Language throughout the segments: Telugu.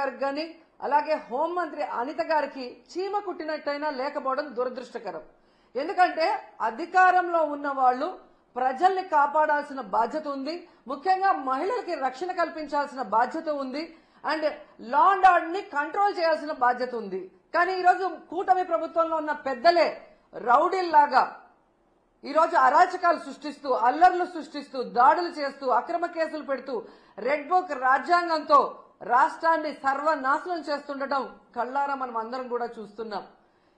గాని అలాగే హోంమంత్రి అనిత గారికి చీమ కుట్టినట్టయినా లేకపోవడం దురదృష్టకరం. ఎందుకంటే అధికారంలో ఉన్న వాళ్ళు ప్రజల్ని కాపాడాల్సిన బాధ్యత ఉంది, ముఖ్యంగా మహిళలకి రక్షణ కల్పించాల్సిన బాధ్యత ఉంది, అండ్ లా అండ్ ఆర్డర్ ని కంట్రోల్ చేయాల్సిన బాధ్యత ఉంది. కానీ ఈరోజు కూటమి ప్రభుత్వంలో ఉన్న పెద్దలే రౌడీల్లాగా ఈరోజు అరాచకాలు సృష్టిస్తూ, అల్లర్లు సృష్టిస్తూ, దాడులు చేస్తూ, అక్రమ కేసులు పెడుతూ, రెడ్ బుక్ రాజ్యాంగంతో రాష్ట్రాన్ని సర్వనాశనం చేస్తుండటం కళ్ళారా మనం అందరం కూడా చూస్తున్నాం.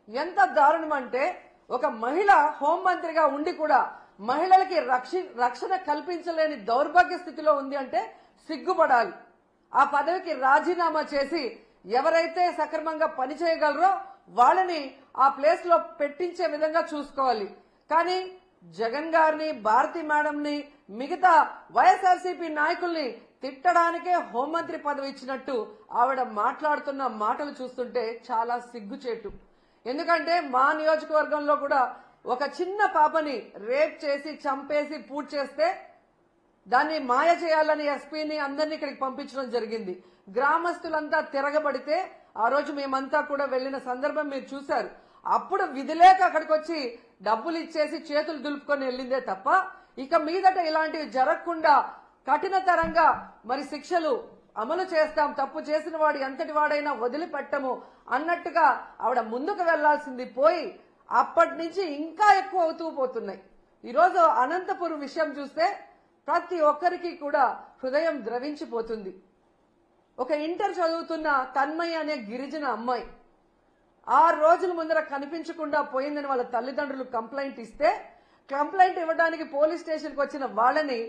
ఎంత దారుణం అంటే ఒక మహిళ హోంమంత్రిగా ఉండి కూడా మహిళలకి రక్షణ కల్పించలేని దౌర్భాగ్య స్థితిలో ఉంది అంటే సిగ్గుపడాలి. ఆ పదవికి రాజీనామా చేసి ఎవరైతే సక్రమంగా పనిచేయగలరో వాళ్ళని ఆ ప్లేస్ లో పెట్టించే విధంగా చూసుకోవాలి. కానీ జగన్ గారిని, భారతి మేడంని, మిగతా వైఎస్ఆర్సీపీ నాయకుల్ని తిట్టడానికే హోంమంత్రి పదవి ఇచ్చినట్టు ఆవిడ మాట్లాడుతున్న మాటలు చూస్తుంటే చాలా సిగ్గుచేటు. ఎందుకంటే మా నియోజకవర్గంలో కూడా ఒక చిన్న పాపని రేప్ చేసి చంపేసి పూర్తి చేస్తే దాన్ని మాయ చేయాలని ఎస్పీని అందరినీ ఇక్కడికి పంపించడం జరిగింది. గ్రామస్తులంతా తిరగబడితే ఆ రోజు మేమంతా కూడా వెళ్లిన సందర్భం మీరు చూశారు. అప్పుడు విధిలేక అక్కడికి వచ్చి డబ్బులు ఇచ్చేసి చేతులు దులుపుకొని వెళ్ళిందే తప్ప ఇక మీదట ఇలాంటివి జరగకుండా కఠినతరంగా మరి శిక్షలు అమలు చేస్తాం, తప్పు చేసిన వాడు ఎంతటి వాడైనా వదిలిపెట్టము అన్నట్టుగా ఆవిడ ముందుకు వెళ్లాల్సింది పోయి అప్పటి నుంచి ఇంకా ఎక్కువ అవుతూ పోతున్నాయి. ఈరోజు అనంతపురం విషయం చూస్తే ప్రతి ఒక్కరికి కూడా హృదయం ద్రవించిపోతుంది. ఒక ఇంటర్ చదువుతున్న తన్మయ్య అనే గిరిజన అమ్మాయి 6 రోజుల ముందర కనిపించకుండా పోయిందని వాళ్ళ తల్లిదండ్రులు కంప్లైంట్ ఇస్తే, కంప్లైంట్ ఇవ్వడానికి పోలీస్ స్టేషన్కి వచ్చిన వాళ్ళని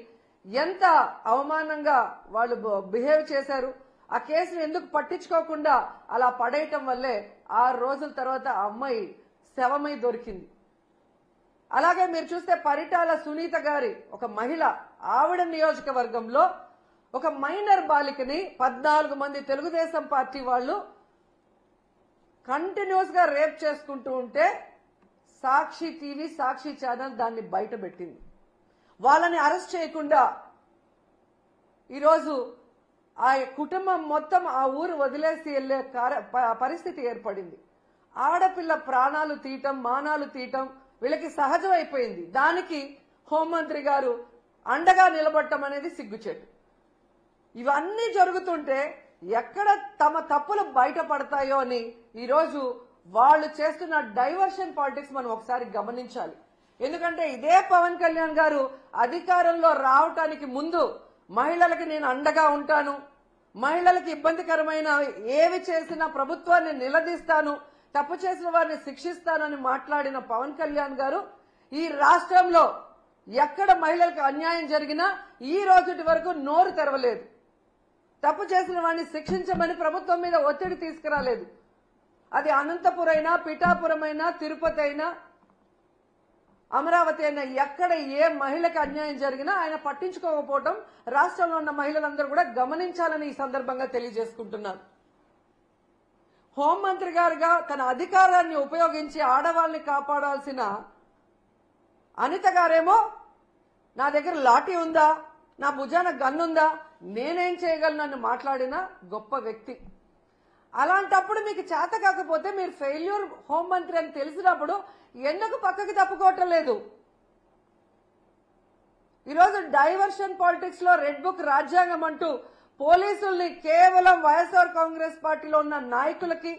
ఎంత అవమానంగా వాళ్ళు బిహేవ్ చేశారు. ఆ కేసును ఎందుకు పట్టించుకోకుండా అలా పడేయటం వల్లే 6 రోజుల తర్వాత ఆ అమ్మాయి శవమై దొరికింది. అలాగే మీరు చూస్తే పరిటాల సునీత గారి ఒక మహిళ, ఆవిడ నియోజకవర్గంలో ఒక మైనర్ బాలికని 14 మంది తెలుగుదేశం పార్టీ వాళ్ళు కంటిన్యూస్ గా రేప్ చేసుకుంటూ ఉంటే సాక్షి టీవీ, సాక్షి ఛానల్ దాన్ని బయట పెట్టింది. వాళ్ళని అరెస్ట్ చేయకుండా ఈరోజు ఆ కుటుంబం మొత్తం ఆ ఊరు వదిలేసి వెళ్లే పరిస్థితి ఏర్పడింది. ఆడపిల్ల ప్రాణాలు తీయటం, మానాలు తీయటం వీళ్ళకి సహజం అయిపోయింది. దానికి హోంమంత్రి గారు అండగా నిలబడటం అనేది సిగ్గుచేటు. ఇవన్నీ జరుగుతుంటే ఎక్కడ తమ తప్పులు బయటపడతాయో అని ఈరోజు వాళ్ళు చేస్తున్న డైవర్షన్ పాలిటిక్స్ మనం ఒకసారి గమనించాలి. ఎందుకంటే ఇదే పవన్ కళ్యాణ్ గారు అధికారంలో రావటానికి ముందు మహిళలకి నేను అండగా ఉంటాను, మహిళలకి ఇబ్బందికరమైన ఏవి చేసినా ప్రభుత్వాన్ని నిలదీస్తాను, తప్పు చేసిన వారిని శిక్షిస్తానని మాట్లాడిన పవన్ కళ్యాణ్ గారు ఈ రాష్ట్రంలో ఎక్కడ మహిళలకు అన్యాయం జరిగినా ఈ రోజుటి వరకు నోరు తెరవలేదు. తప్పు చేసిన వారిని శిక్షించమని ప్రభుత్వం మీద ఒత్తిడి తీసుకురాలేదు. అది అనంతపురం అయినా, పిఠాపురం అయినా, తిరుపతి అయినా, అమరావతి అయినా, ఎక్కడ ఏ మహిళకు అన్యాయం జరిగినా ఆయన పట్టించుకోకపోవడం రాష్ట్రంలో ఉన్న మహిళలందరూ కూడా గమనించాలని ఈ సందర్భంగా తెలియజేసుకుంటున్నాను. హోంమంత్రి గారుగా తన అధికారాన్ని ఉపయోగించి ఆడవాళ్ళని కాపాడాల్సిన అనిత గారేమో నా దగ్గర లాఠీ ఉందా, నా భుజాన గన్నుందా, నేనేం చేయగలను మాట్లాడిన గొప్ప వ్యక్తి. అలాంటప్పుడు మీకు చేత కాకపోతే మీరు ఫెయిల్యూర్ హోంమంత్రి అని తెలిసినప్పుడు ఎందుకు పక్కకి తప్పుకోవటం లేదు? ఈరోజు డైవర్షన్ పాలిటిక్స్ లో రెడ్ బుక్ రాజ్యాంగం అంటూ పోలీసుల్ని కేవలం వైఎస్ఆర్ కాంగ్రెస్ పార్టీలో ఉన్న నాయకులకి,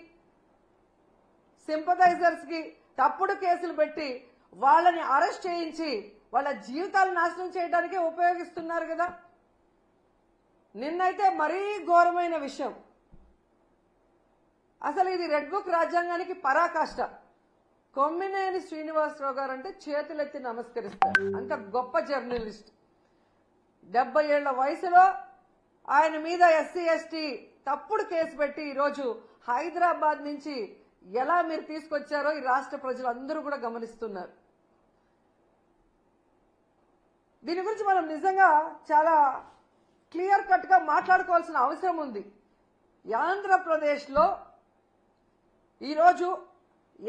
సింపథైజర్స్ కి తప్పుడు కేసులు పెట్టి వాళ్ళని అరెస్ట్ చేయించి వాళ్ళ జీవితాలు నాశనం చేయడానికే ఉపయోగిస్తున్నారు కదా. నిన్నైతే మరీ ఘోరమైన విషయం. అసలు ఇది రెడ్ బుక్ రాజ్యాంగానికి పరాకాష్ట. కొమ్మినేని శ్రీనివాసరావు గారు అంటే చేతులెత్తి నమస్కరిస్తారు. అంత గొప్ప జర్నలిస్ట్. 70 ఏళ్ల వయసులో ఆయన మీద ఎస్సీ ఎస్టీ తప్పుడు కేసు పెట్టి ఈరోజు హైదరాబాద్ నుంచి ఎలా మీరు తీసుకొచ్చారో ఈ రాష్ట్ర ప్రజలు అందరూ కూడా గమనిస్తున్నారు. దీని గురించి మనం నిజంగా చాలా క్లియర్ కట్ గా మాట్లాడుకోవాల్సిన అవసరం ఉంది. ఆంధ్రప్రదేశ్ లో ఈరోజు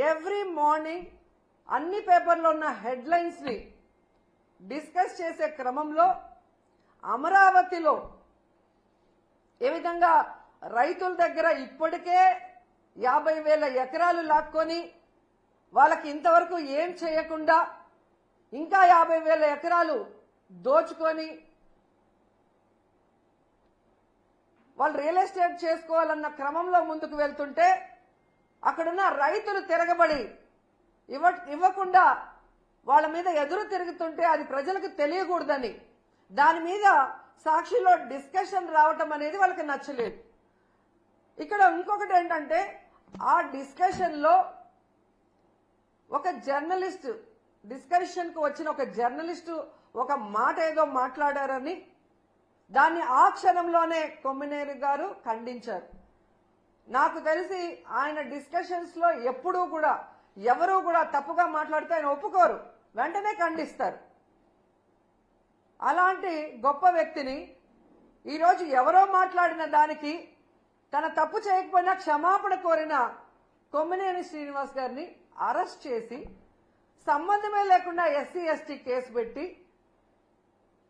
ఎవ్రీ మార్నింగ్ అన్ని పేపర్లో ఉన్న హెడ్లైన్స్ ని డిస్కస్ చేసే క్రమంలో అమరావతిలో ఏ విధంగా రైతుల దగ్గర ఇప్పటికే 50,000 ఎకరాలు లాక్కొని వాళ్ళకి ఇంతవరకు ఏం చేయకుండా ఇంకా 50,000 ఎకరాలు దోచుకొని వాళ్ళు రియల్ ఎస్టేట్ చేసుకోవాలన్న క్రమంలో ముందుకు వెళ్తుంటే అక్కడున్న రైతులు తిరగబడి ఇవ్వకుండా వాళ్ళ మీద ఎదురు తిరుగుతుంటే అది ప్రజలకు తెలియకూడదని దాని మీద సాక్షిలో డిస్కషన్ రావటం అనేది వాళ్ళకి నచ్చలేదు. ఇక్కడ ఇంకొకటి ఏంటంటే ఆ డిస్కషన్ లో ఒక జర్నలిస్ట్ డిస్కషన్ కు వచ్చిన ఒక జర్నలిస్టు ఒక మాట ఏదో మాట్లాడారని దాన్ని ఆ క్షణంలోనే కొమ్మినేని గారు ఖండించారు. నాకు తెలిసి ఆయన డిస్కషన్స్ లో ఎప్పుడూ కూడా ఎవరూ కూడా తప్పుగా మాట్లాడితే ఆయన ఒప్పుకోరు, వెంటనే ఖండిస్తారు. అలాంటి గొప్ప వ్యక్తిని ఈరోజు ఎవరో మాట్లాడిన దానికి తన తప్పు చేయకపోయినా క్షమాపణ కోరిన కొమ్మినేని శ్రీనివాస్ గారిని అరెస్ట్ చేసి సంబంధమే లేకుండా ఎస్సీ ఎస్టీ కేసు పెట్టి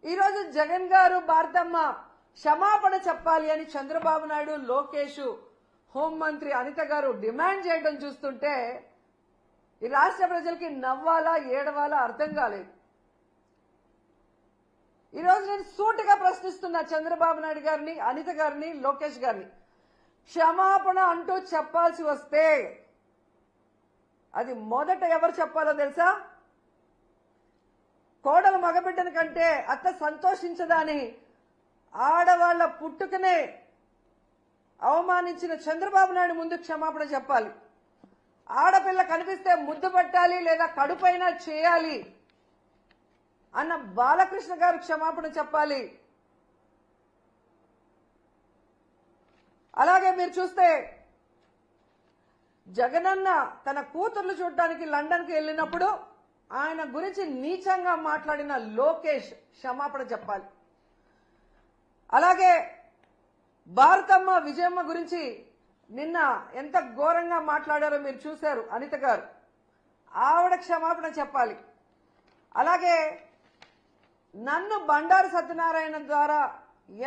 ఈరోజు జగన్ గారు భారతమ్మ క్షమాపణ చెప్పాలి అని చంద్రబాబు నాయుడు, లోకేష్, హోంమంత్రి అనిత గారు డిమాండ్ చేయడం చూస్తుంటే ఈ రాష్ట్ర ప్రజలకి నవ్వాలా ఏడవాలా అర్థం కాలేదు. ఈరోజు నేను సూటిగా ప్రశ్నిస్తున్నా చంద్రబాబు నాయుడు గారిని, అనిత గారిని, లోకేష్ గారిని, క్షమాపణ అంటూ చెప్పాల్సి వస్తే అది మొదట ఎవరు చెప్పాలో తెలుసా? కోడలు మగబిడ్డని కంటే అత్త సంతోషించదని ఆడవాళ్ల పుట్టుకనే అవమానించిన చంద్రబాబు నాయుడు ముందు క్షమాపణ చెప్పాలి. ఆడపిల్ల కనిపిస్తే ముద్దు పట్టాలి లేదా కడుపైనా చేయాలి అన్న బాలకృష్ణ గారు క్షమాపణ చెప్పాలి. అలాగే మీరు చూస్తే జగనన్న తన కూతుర్లు చూడటానికి లండన్ కి వెళ్ళినప్పుడు ఆయన గురించి నీచంగా మాట్లాడిన లోకేష్ క్షమాపణ చెప్పాలి. అలాగే భారతమ్మ, విజయమ్మ గురించి నిన్న ఎంత ఘోరంగా మాట్లాడారో మీరు చూశారు అనిత గారు, ఆవిడ క్షమాపణ చెప్పాలి. అలాగే నన్ను బండారు సత్యనారాయణ ద్వారా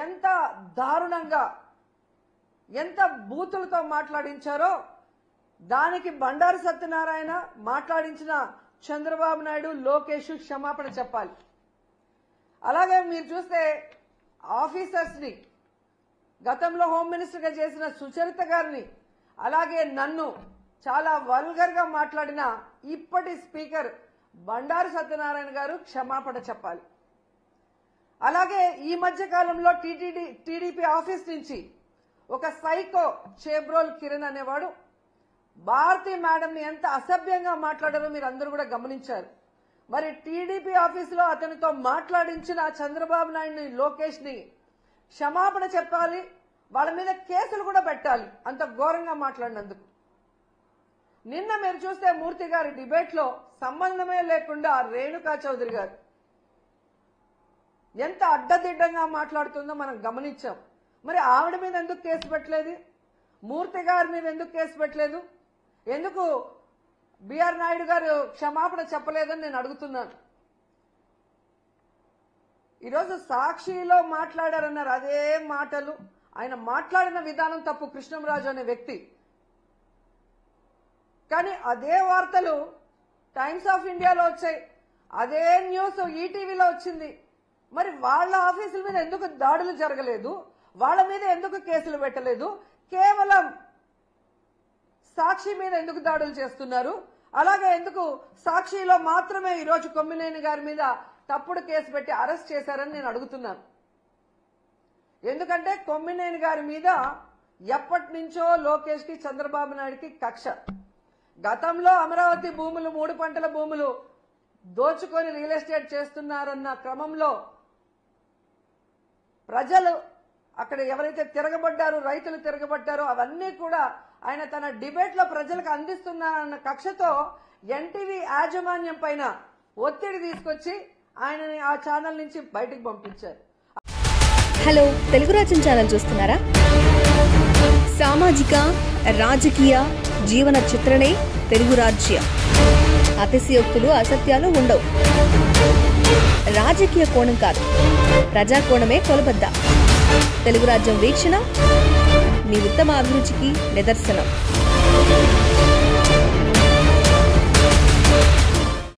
ఎంత దారుణంగా ఎంత బూతులతో మాట్లాడించారో దానికి బండారు సత్యనారాయణ మాట్లాడించిన చంద్రబాబు నాయుడు, లోకేష్ క్షమాపణ చెప్పాలి. అలాగే మీరు చూస్తే ఆఫీసర్స్ ని గతంలో హోమ్ మినిస్టర్ గా చేసిన సుచరిత గారిని, అలాగే నన్ను చాలా వల్గర్ గా మాట్లాడిన ఇప్పటి స్పీకర్ బండారు సత్యనారాయణ గారు క్షమాపణ చెప్పాలి. అలాగే ఈ మధ్య కాలంలో టీడీపీ ఆఫీస్ నుంచి ఒక సైకో చేబ్రోల్ కిరణ్ అనేవాడు భారతీ మేడం ని ఎంత అసభ్యంగా మాట్లాడారో మీరు అందరూ కూడా గమనించారు. మరి టీడీపీ ఆఫీసులో అతనితో మాట్లాడించిన చంద్రబాబు నాయుడిని, లోకేష్ ని క్షమాపణ చెప్పాలి. వాళ్ళ మీద కేసులు కూడా పెట్టాలి అంత ఘోరంగా మాట్లాడినందుకు. నిన్న మీరు చూస్తే మూర్తి గారి డిబేట్ లో సంబంధమే లేకుండా రేణుకా చౌదరి గారు ఎంత అడ్డదిడ్డంగా మాట్లాడుతుందో మనం గమనించాం. మరి ఆవిడ మీద ఎందుకు కేసు పెట్టలేదు? మూర్తి గారి మీద ఎందుకు కేసు పెట్టలేదు? ఎందుకు బిఆర్ నాయుడు గారు క్షమాపణ చెప్పలేదని నేను అడుగుతున్నాను. ఈరోజు సాక్షిలో మాట్లాడారన్నారు, అదే మాటలు ఆయన మాట్లాడిన విధానం తప్పు కృష్ణంరాజు అనే వ్యక్తి. కానీ అదే వార్తలు టైమ్స్ ఆఫ్ ఇండియాలో వచ్చాయి, అదే న్యూస్ ఈటీవీలో వచ్చింది. మరి వాళ్ళ ఆఫీసుల మీద ఎందుకు దాడులు జరగలేదు? వాళ్ళ మీద ఎందుకు కేసులు పెట్టలేదు? కేవలం సాక్షి మీద ఎందుకు దాడులు చేస్తున్నారు? అలాగే ఎందుకు సాక్షిలో మాత్రమే ఈరోజు కొమ్మినేని గారి మీద తప్పుడు కేసు పెట్టి అరెస్ట్ చేశారని నేను అడుగుతున్నాను. ఎందుకంటే కొమ్మినేని గారి మీద ఎప్పటి నుంచో లోకేష్ కి, చంద్రబాబు నాయుడుకి కక్ష. గతంలో అమరావతి భూములు, 3 పంటల భూములు దోచుకొని రియల్ ఎస్టేట్ చేస్తున్నారన్న క్రమంలో ప్రజలు అక్కడ ఎవరైతే తిరగబడ్డారో, రైతులు తిరగబడ్డారో అవన్నీ కూడా ఆయన తన డిబేట్ లో ప్రజలకు అందిస్తున్నారన్న కక్షతో ఎన్టీవీ యాజమాన్యం పైన ఒత్తిడి తీసుకొచ్చి ఆయనని ఆ ఛానల్ నుంచి బయటికి పంపించారు. హలో, తెలుగు రాజ్యం ఛానల్ చూస్తున్నారా? సామాజిక, రాజకీయ, జీవన చిత్రణే తెలుగు రాజ్యం. అతిశయోక్తులు, అసత్యాలు ఉండవు. రాజకీయ కోణం కాదు, ప్రజా కోణమే కొలబద్ద. తెలుగు రాజ్యం వీక్షణ మీ ఉత్తమ అభిరుచికి నిదర్శనం.